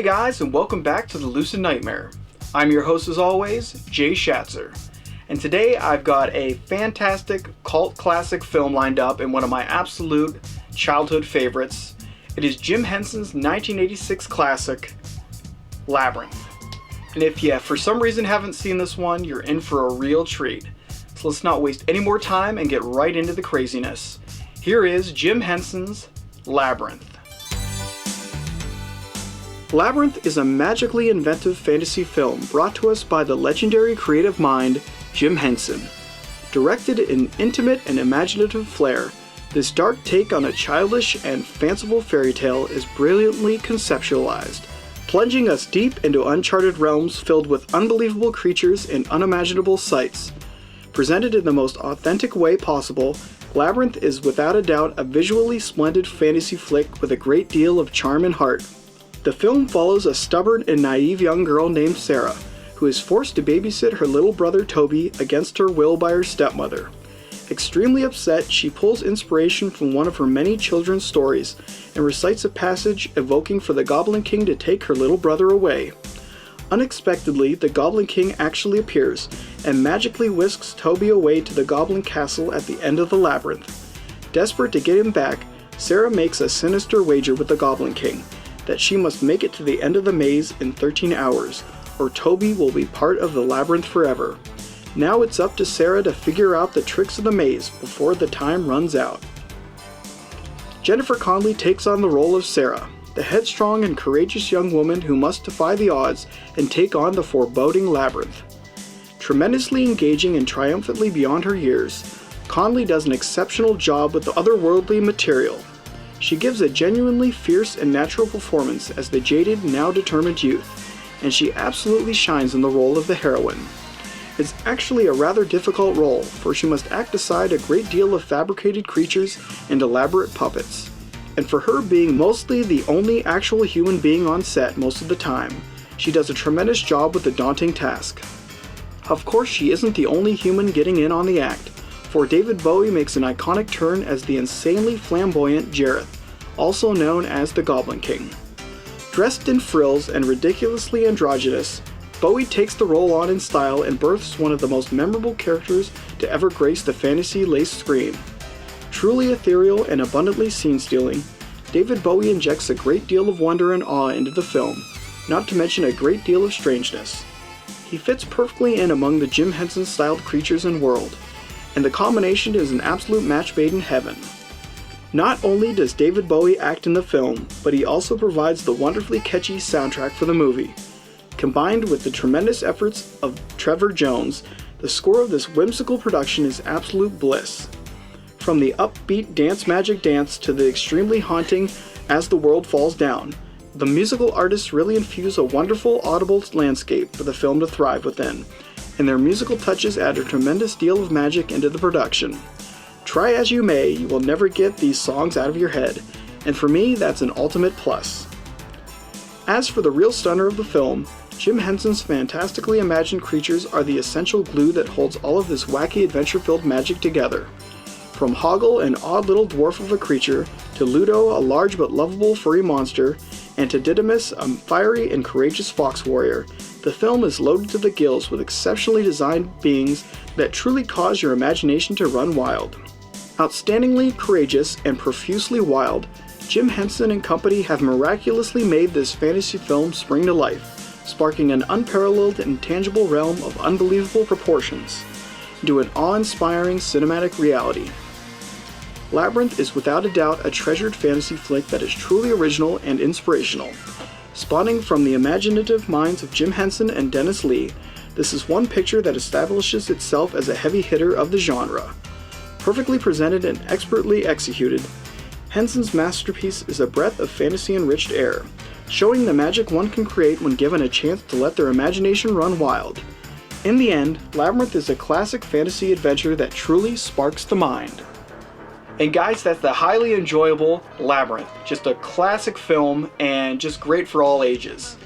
Hey guys, and welcome back to the Lucid Nightmare. I'm your host as always, Jay Shatzer. And today I've got a fantastic cult classic film lined up and one of my absolute childhood favorites. It is Jim Henson's 1986 classic, Labyrinth. And if you for some reason haven't seen this one, you're in for a real treat. So let's not waste any more time and get right into the craziness. Here is Jim Henson's Labyrinth. Labyrinth is a magically inventive fantasy film brought to us by the legendary creative mind, Jim Henson. Directed in intimate and imaginative flair, this dark take on a childish and fanciful fairy tale is brilliantly conceptualized, plunging us deep into uncharted realms filled with unbelievable creatures and unimaginable sights. Presented in the most authentic way possible, Labyrinth is without a doubt a visually splendid fantasy flick with a great deal of charm and heart. The film follows a stubborn and naive young girl named Sarah, who is forced to babysit her little brother Toby against her will by her stepmother. Extremely upset, she pulls inspiration from one of her many children's stories and recites a passage evoking for the Goblin King to take her little brother away. Unexpectedly, the Goblin King actually appears and magically whisks Toby away to the Goblin Castle at the end of the labyrinth. Desperate to get him back, Sarah makes a sinister wager with the Goblin King that she must make it to the end of the maze in 13 hours, or Toby will be part of the labyrinth forever. Now it's up to Sarah to figure out the tricks of the maze before the time runs out. Jennifer Connelly takes on the role of Sarah, the headstrong and courageous young woman who must defy the odds and take on the foreboding labyrinth. Tremendously engaging and triumphantly beyond her years, Connelly does an exceptional job with the otherworldly material. She gives a genuinely fierce and natural performance as the jaded, now determined youth, and she absolutely shines in the role of the heroine. It's actually a rather difficult role, for she must act aside a great deal of fabricated creatures and elaborate puppets. And for her being mostly the only actual human being on set most of the time, she does a tremendous job with the daunting task. Of course, she isn't the only human getting in on the act, for David Bowie makes an iconic turn as the insanely flamboyant Jareth, also known as the Goblin King. Dressed in frills and ridiculously androgynous, Bowie takes the role on in style and births one of the most memorable characters to ever grace the fantasy-laced screen. Truly ethereal and abundantly scene-stealing, David Bowie injects a great deal of wonder and awe into the film, not to mention a great deal of strangeness. He fits perfectly in among the Jim Henson-styled creatures and world, and the combination is an absolute match made in heaven. Not only does David Bowie act in the film, but he also provides the wonderfully catchy soundtrack for the movie. Combined with the tremendous efforts of Trevor Jones, the score of this whimsical production is absolute bliss. From the upbeat Dance Magic Dance to the extremely haunting As the World Falls Down, the musical artists really infuse a wonderful audible landscape for the film to thrive within, and their musical touches add a tremendous deal of magic into the production. Try as you may, you will never get these songs out of your head, and for me, that's an ultimate plus. As for the real stunner of the film, Jim Henson's fantastically imagined creatures are the essential glue that holds all of this wacky adventure-filled magic together. From Hoggle, an odd little dwarf of a creature, to Ludo, a large but lovable furry monster, and to Didymus, a fiery and courageous fox warrior, the film is loaded to the gills with exceptionally designed beings that truly cause your imagination to run wild. Outstandingly courageous and profusely wild, Jim Henson and company have miraculously made this fantasy film spring to life, sparking an unparalleled and tangible realm of unbelievable proportions into an awe-inspiring cinematic reality. Labyrinth is without a doubt a treasured fantasy flick that is truly original and inspirational. Spawning from the imaginative minds of Jim Henson and Dennis Lee, this is one picture that establishes itself as a heavy hitter of the genre. Perfectly presented and expertly executed, Henson's masterpiece is a breath of fantasy-enriched air, showing the magic one can create when given a chance to let their imagination run wild. In the end, Labyrinth is a classic fantasy adventure that truly sparks the mind. And guys, that's the highly enjoyable Labyrinth. Just a classic film and just great for all ages.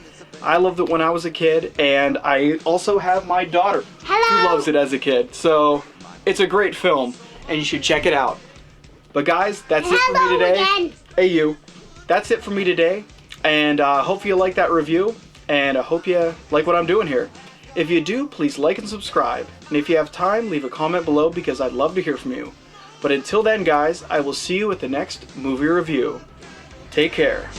I loved it when I was a kid, and I also have my daughter who loves it as a kid. So it's a great film, and you should check it out. But guys, that's it for me today. Again. Hey you. That's it for me today, and I hope you like that review, and I hope you like what I'm doing here. If you do, please like and subscribe. And if you have time, leave a comment below because I'd love to hear from you. But until then, guys, I will see you at the next movie review. Take care.